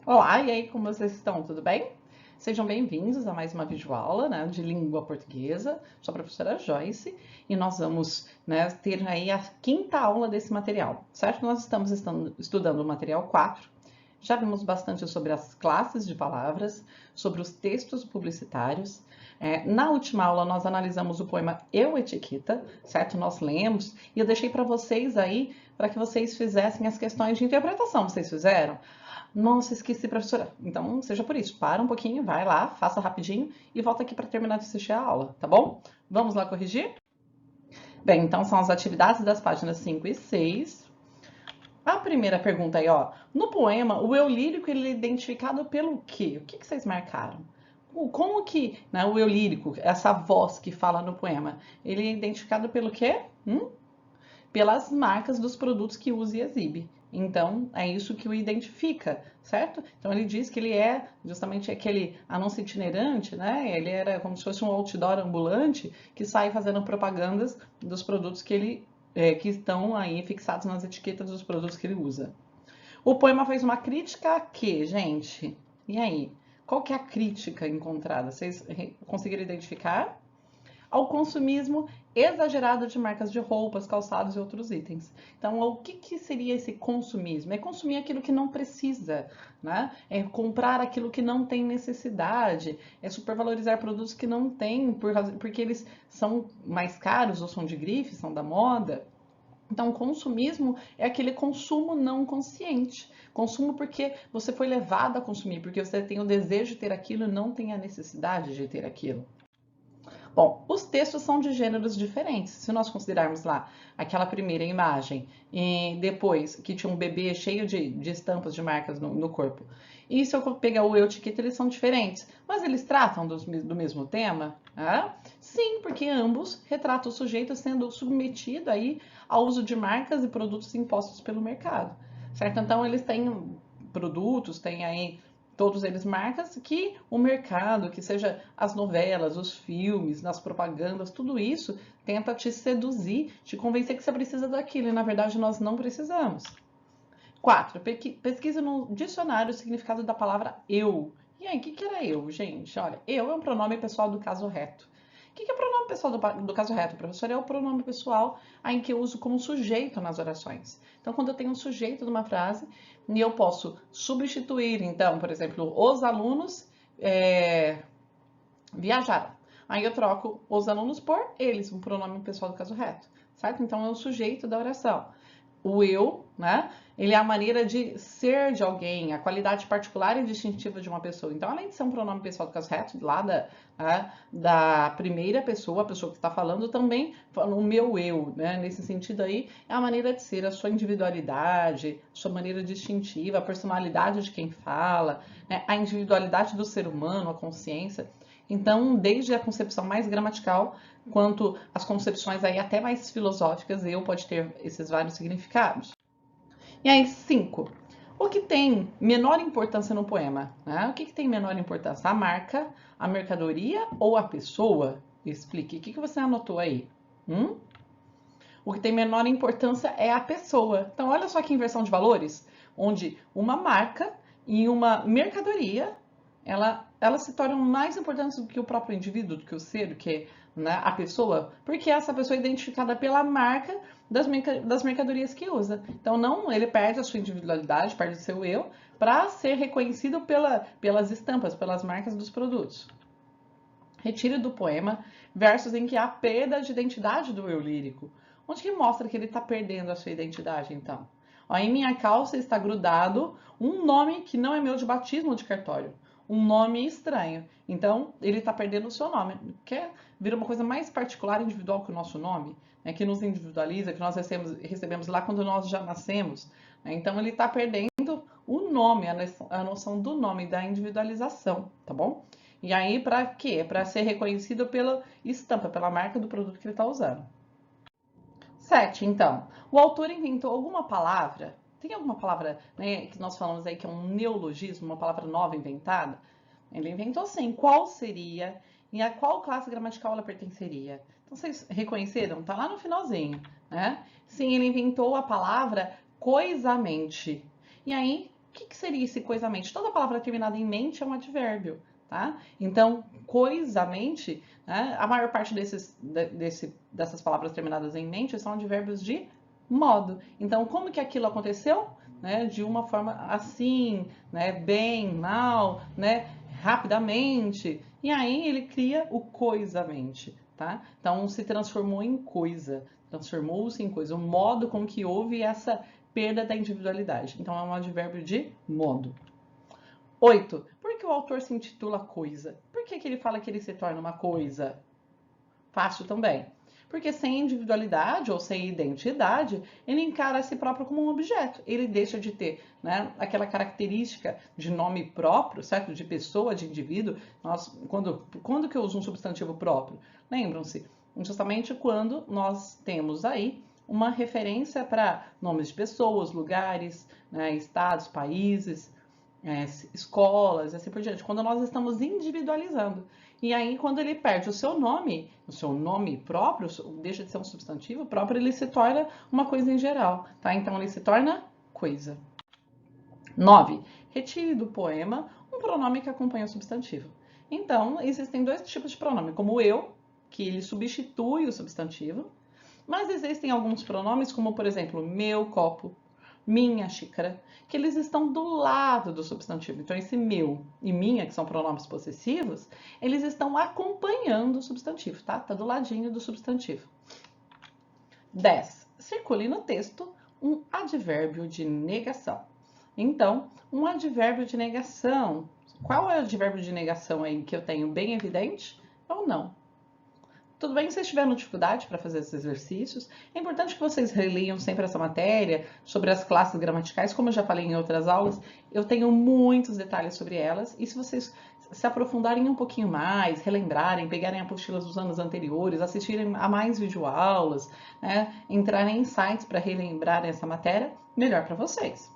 Olá, e aí, como vocês estão? Tudo bem? Sejam bem-vindos a mais uma videoaula, né, de língua portuguesa. Sou a professora Joyce e nós vamos, né, ter aí a quinta aula desse material, certo? Nós estamos estudando o material 4. Já vimos bastante sobre as classes de palavras, sobre os textos publicitários. Na última aula, nós analisamos o poema Eu, Etiqueta, certo? Nós lemos e eu deixei para vocês aí, para que vocês fizessem as questões de interpretação. Vocês fizeram? Nossa, esqueci, professora. Então, seja por isso. Para um pouquinho, vai lá, faça rapidinho e volta aqui para terminar de assistir a aula, tá bom? Vamos lá corrigir? Bem, então são as atividades das páginas 5 e 6. A primeira pergunta aí, ó. No poema, o eu lírico ele é identificado pelo quê? O que vocês marcaram? Como que, né, o eu lírico, essa voz que fala no poema, ele é identificado pelo quê? Pelas marcas dos produtos que usa e exibe. Então, é isso que o identifica, certo? Então, ele diz que ele é justamente aquele anúncio itinerante, né? Ele era como se fosse um outdoor ambulante que sai fazendo propagandas dos produtos que estão aí fixados nas etiquetas dos produtos que ele usa. O poema fez uma crítica a quê, gente? E aí? Qual que é a crítica encontrada? Vocês conseguiram identificar? Ao consumismo exagerado de marcas de roupas, calçados e outros itens. Então, o que seria esse consumismo? É consumir aquilo que não precisa, né? É comprar aquilo que não tem necessidade, é supervalorizar produtos que não tem, porque eles são mais caros ou são de grife, são da moda. Então, consumismo é aquele consumo não consciente. Consumo porque você foi levado a consumir, porque você tem o desejo de ter aquilo e não tem a necessidade de ter aquilo. Bom, os textos são de gêneros diferentes. Se nós considerarmos lá aquela primeira imagem e depois que tinha um bebê cheio de estampas de marcas no corpo, e se eu pegar o eu etiqueta, eles são diferentes, mas eles tratam do mesmo tema? Sim, porque ambos retratam o sujeito sendo submetido aí ao uso de marcas e produtos impostos pelo mercado, certo? Então eles têm produtos, têm aí todos eles marcas que o mercado, que seja as novelas, os filmes, nas propagandas, tudo isso tenta te seduzir, te convencer que você precisa daquilo e na verdade nós não precisamos. 4. Pesquisa no dicionário o significado da palavra eu. E aí, o que era eu, gente? Olha, eu é um pronome pessoal do caso reto. O que é o pronome pessoal do caso reto, professor? É o pronome pessoal em que eu uso como sujeito nas orações. Então, quando eu tenho um sujeito de uma frase, e eu posso substituir, então, por exemplo, os alunos viajaram. Aí eu troco os alunos por eles, um pronome pessoal do caso reto, certo? Então, é o sujeito da oração. O eu, né? Ele é a maneira de ser de alguém, a qualidade particular e distintiva de uma pessoa. Então, além de ser um pronome pessoal do caso reto, lá da primeira pessoa, a pessoa que está falando, também o meu eu, né? Nesse sentido aí, é a maneira de ser, a sua individualidade, a sua maneira distintiva, a personalidade de quem fala, né? A individualidade do ser humano, a consciência. Então, desde a concepção mais gramatical, quanto as concepções aí até mais filosóficas, eu pode ter esses vários significados. E aí, 5. O que tem menor importância no poema? Né? O que tem menor importância? A marca, a mercadoria ou a pessoa? Explique. O que você anotou aí? O que tem menor importância é a pessoa. Então, olha só que inversão de valores, onde uma marca e uma mercadoria elas se tornam mais importantes do que o próprio indivíduo, do que o ser, do que, né, a pessoa, porque essa pessoa é identificada pela marca das mercadorias que usa. Então, não, ele perde a sua individualidade, perde o seu eu, para ser reconhecido pelas estampas, pelas marcas dos produtos. Retire do poema versos em que há perda de identidade do eu lírico. Onde que mostra que ele está perdendo a sua identidade, então? Ó, em minha calça está grudado um nome que não é meu de batismo ou de cartório. Um nome estranho. Então, ele está perdendo o seu nome. Quer vir uma coisa mais particular e individual que o nosso nome, né, que nos individualiza, que nós recebemos lá quando nós já nascemos. Né? Então, ele está perdendo o nome, a noção do nome, da individualização, tá bom? E aí, para quê? Para ser reconhecido pela estampa, pela marca do produto que ele está usando. 7. Então, o autor inventou alguma palavra? Tem alguma palavra, né, que nós falamos aí que é um neologismo, uma palavra nova inventada? Ele inventou sim. Qual seria e a qual classe gramatical ela pertenceria? Então, vocês reconheceram? Tá lá no finalzinho, né? Sim, ele inventou a palavra coisamente. E aí, que seria esse coisamente? Toda palavra terminada em mente é um advérbio, tá? Então, coisamente, né, a maior parte dessas palavras terminadas em mente são advérbios de modo. Então, como que aquilo aconteceu? Né, de uma forma assim, né, bem, mal, né, rapidamente. E aí ele cria o coisamente, tá? Então, se transformou em coisa, transformou-se em coisa. O modo com que houve essa perda da individualidade. Então, é um advérbio de modo. 8. Por que o autor se intitula coisa? Por que ele fala que ele se torna uma coisa? Fácil também. Porque sem individualidade ou sem identidade, ele encara a si próprio como um objeto. Ele deixa de ter, né, aquela característica de nome próprio, certo? De pessoa, de indivíduo. Quando que eu uso um substantivo próprio? Lembram-se? Justamente quando nós temos aí uma referência para nomes de pessoas, lugares, né, estados, países, escolas e assim por diante. Quando nós estamos individualizando. E aí, quando ele perde o seu nome próprio, deixa de ser um substantivo próprio, ele se torna uma coisa em geral, tá? Então, ele se torna coisa. 9. Retire do poema um pronome que acompanha o substantivo. Então, existem dois tipos de pronome, como eu, que ele substitui o substantivo, mas existem alguns pronomes, como, por exemplo, meu copo, minha xícara, que eles estão do lado do substantivo. Então, esse meu e minha, que são pronomes possessivos, eles estão acompanhando o substantivo, tá? Tá do ladinho do substantivo. 10. Circule no texto um advérbio de negação. Então, um advérbio de negação. Qual é o advérbio de negação aí que eu tenho bem evidente ou não? Tudo bem que vocês tiveram dificuldade para fazer esses exercícios. É importante que vocês releiam sempre essa matéria sobre as classes gramaticais, como eu já falei em outras aulas. Eu tenho muitos detalhes sobre elas. E se vocês se aprofundarem um pouquinho mais, relembrarem, pegarem apostilas dos anos anteriores, assistirem a mais videoaulas, né, entrarem em sites para relembrar essa matéria, melhor para vocês.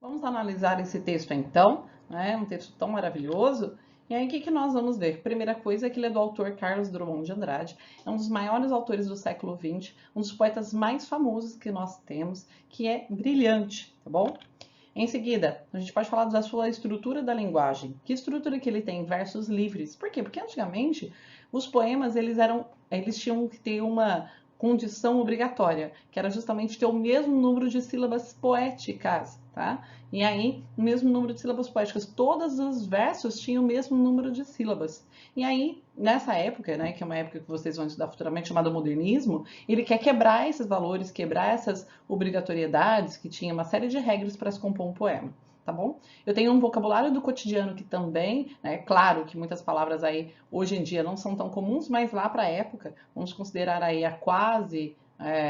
Vamos analisar esse texto então, né, um texto tão maravilhoso. E aí, o que nós vamos ver? Primeira coisa é que ele é do autor Carlos Drummond de Andrade, é um dos maiores autores do século XX, um dos poetas mais famosos que nós temos, que é brilhante, tá bom? Em seguida, a gente pode falar da sua estrutura da linguagem. Que estrutura que ele tem? Versos livres. Por quê? Porque antigamente os poemas eles tinham que ter uma condição obrigatória, que era justamente ter o mesmo número de sílabas poéticas, tá? E aí, o mesmo número de sílabas poéticas, todos os versos tinham o mesmo número de sílabas. E aí, nessa época, né, que é uma época que vocês vão estudar futuramente, chamada modernismo, ele quer quebrar esses valores, quebrar essas obrigatoriedades, que tinha uma série de regras para se compor um poema. Tá bom? Eu tenho um vocabulário do cotidiano que também, né, claro que muitas palavras aí hoje em dia não são tão comuns, mas lá para a época, vamos considerar aí há quase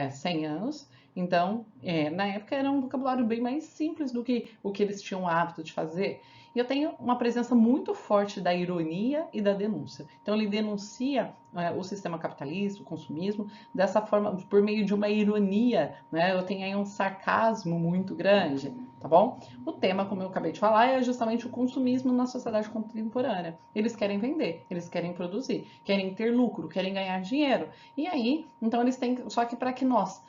100 anos, então, na época era um vocabulário bem mais simples do que o que eles tinham o hábito de fazer. E eu tenho uma presença muito forte da ironia e da denúncia. Então, ele denuncia o sistema capitalista, o consumismo, dessa forma, por meio de uma ironia, né? Eu tenho aí um sarcasmo muito grande, tá bom? O tema, como eu acabei de falar, é justamente o consumismo na sociedade contemporânea. Eles querem vender, eles querem produzir, querem ter lucro, querem ganhar dinheiro. E aí, então eles têm, só que para que nós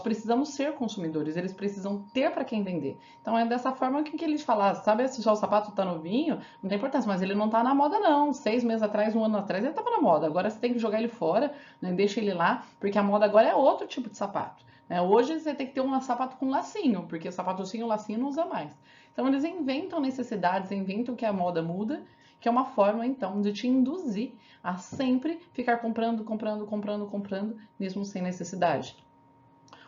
precisamos ser consumidores, eles precisam ter para quem vender. Então é dessa forma que eles falam, sabe, se o sapato tá novinho, não tem importância, mas ele não tá na moda não. 6 meses atrás, 1 ano atrás, ele tava na moda. Agora você tem que jogar ele fora, né, deixa ele lá, porque a moda agora é outro tipo de sapato. Hoje você tem que ter um sapato com lacinho, porque o sapato sem o lacinho não usa mais. Então eles inventam necessidades, inventam que a moda muda, que é uma forma então de te induzir a sempre ficar comprando, mesmo sem necessidade.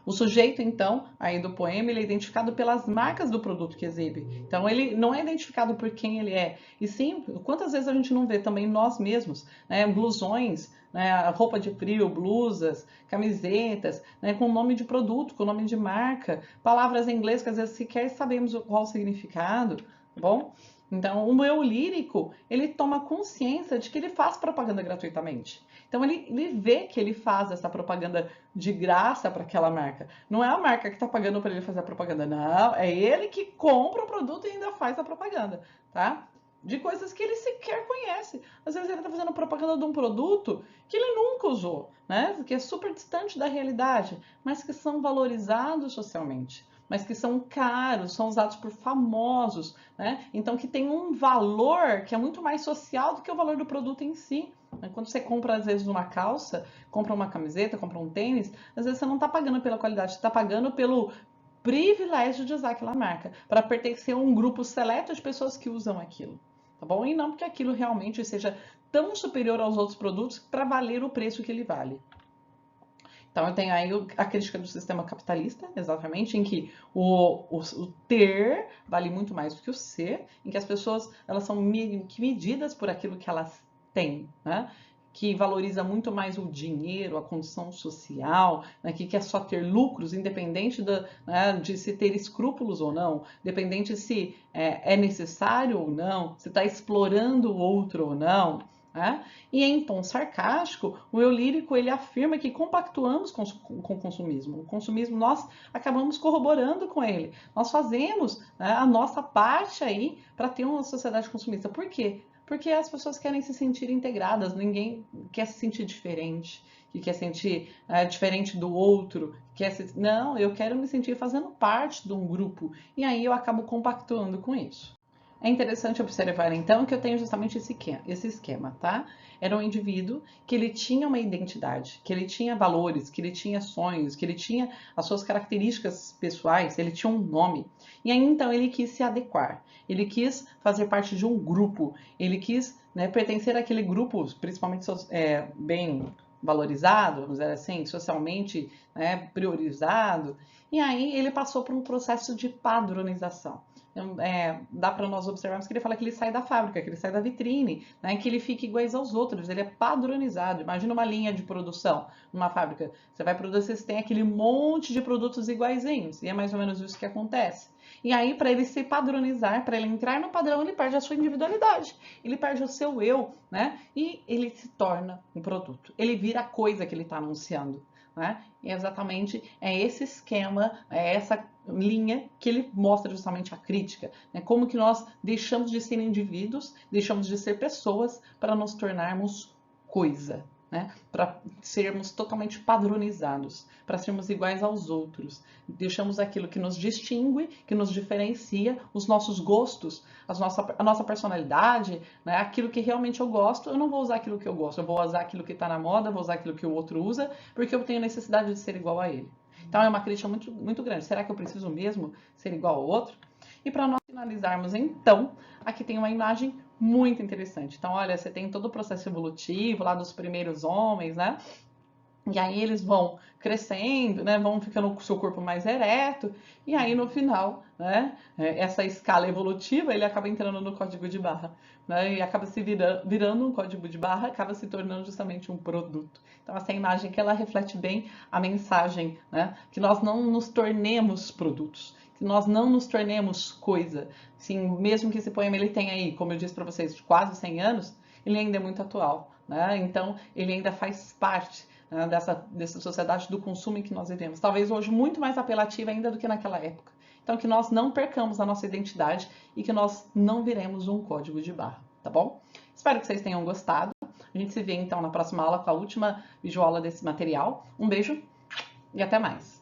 O sujeito, então, aí do poema, ele é identificado pelas marcas do produto que exibe. Então, ele não é identificado por quem ele é. E sim, quantas vezes a gente não vê também nós mesmos, né, blusões, né, roupa de frio, blusas, camisetas, né, com nome de produto, com nome de marca, palavras em inglês que às vezes sequer sabemos qual o significado, tá bom? Então, o eu lírico, ele toma consciência de que ele faz propaganda gratuitamente. Então, ele vê que ele faz essa propaganda de graça para aquela marca. Não é a marca que está pagando para ele fazer a propaganda, não. É ele que compra o produto e ainda faz a propaganda, tá? De coisas que ele sequer conhece. Às vezes ele está fazendo propaganda de um produto que ele nunca usou, né? Que é super distante da realidade, mas que são valorizados socialmente. mas que são caros, são usados por famosos, né? Então que tem um valor que é muito mais social do que o valor do produto em si. Quando você compra, às vezes, uma calça, compra uma camiseta, compra um tênis, às vezes você não está pagando pela qualidade, você está pagando pelo privilégio de usar aquela marca, para pertencer a um grupo seleto de pessoas que usam aquilo, tá bom? E não porque aquilo realmente seja tão superior aos outros produtos para valer o preço que ele vale. Então, eu tenho aí a crítica do sistema capitalista, exatamente, em que o ter vale muito mais do que o ser, em que as pessoas elas são medidas por aquilo que elas têm, né? Que valoriza muito mais o dinheiro, a condição social, né? Que quer só ter lucros, independente né, de se ter escrúpulos ou não, independente se é necessário ou não, se está explorando o outro ou não. Né? E em tom sarcástico, o eu lírico ele afirma que compactuamos com o consumismo. O consumismo nós acabamos corroborando com ele. Nós fazemos, né, a nossa parte aí para ter uma sociedade consumista. Por quê? Porque as pessoas querem se sentir integradas, ninguém quer se sentir diferente, que quer sentir diferente do outro. Não, eu quero me sentir fazendo parte de um grupo. E aí eu acabo compactuando com isso. É interessante observar, então, que eu tenho justamente esse esquema, tá? Era um indivíduo que ele tinha uma identidade, que ele tinha valores, que ele tinha sonhos, que ele tinha as suas características pessoais, ele tinha um nome. E aí, então, ele quis se adequar, ele quis fazer parte de um grupo, ele quis, né, pertencer àquele grupo, principalmente bem valorizado, vamos dizer assim, socialmente, né, priorizado. E aí ele passou por um processo de padronização. Dá para nós observarmos que ele fala que ele sai da fábrica, que ele sai da vitrine, né, que ele fica iguais aos outros, ele é padronizado. Imagina uma linha de produção numa fábrica. Você vai produzir, você tem aquele monte de produtos iguaizinhos, e é mais ou menos isso que acontece. E aí, para ele se padronizar, para ele entrar no padrão, ele perde a sua individualidade, ele perde o seu eu, né? E ele se torna um produto. Ele vira a coisa que ele está anunciando. Né? E exatamente é esse esquema, é essa linha que ele mostra justamente a crítica, né? Como que nós deixamos de ser indivíduos, deixamos de ser pessoas para nos tornarmos coisa, né? Para sermos totalmente padronizados, para sermos iguais aos outros. Deixamos aquilo que nos distingue, que nos diferencia, os nossos gostos, a nossa personalidade, né? Aquilo que realmente eu gosto, eu não vou usar aquilo que eu gosto, eu vou usar aquilo que está na moda, vou usar aquilo que o outro usa, porque eu tenho necessidade de ser igual a ele. Então é uma crítica muito, muito grande. Será que eu preciso mesmo ser igual ao outro? E para nós finalizarmos, então, aqui tem uma imagem muito interessante. Então, olha, você tem todo o processo evolutivo lá dos primeiros homens, né? E aí eles vão crescendo, né? Vão ficando com o seu corpo mais ereto. E aí no final, né? Essa escala evolutiva, ele acaba entrando no código de barra, né? E acaba se virando um código de barra, acaba se tornando justamente um produto. Então essa imagem que ela reflete bem a mensagem, né? Que nós não nos tornemos produtos, que nós não nos tornemos coisa. Sim, mesmo que esse poema ele tenha aí, como eu disse para vocês, quase 100 anos, ele ainda é muito atual, né? Então ele ainda faz parte dessa sociedade do consumo em que nós vivemos. Talvez hoje muito mais apelativa ainda do que naquela época. Então, que nós não percamos a nossa identidade e que nós não viremos um código de barra, tá bom? Espero que vocês tenham gostado. A gente se vê então na próxima aula com a última videoaula desse material. Um beijo e até mais!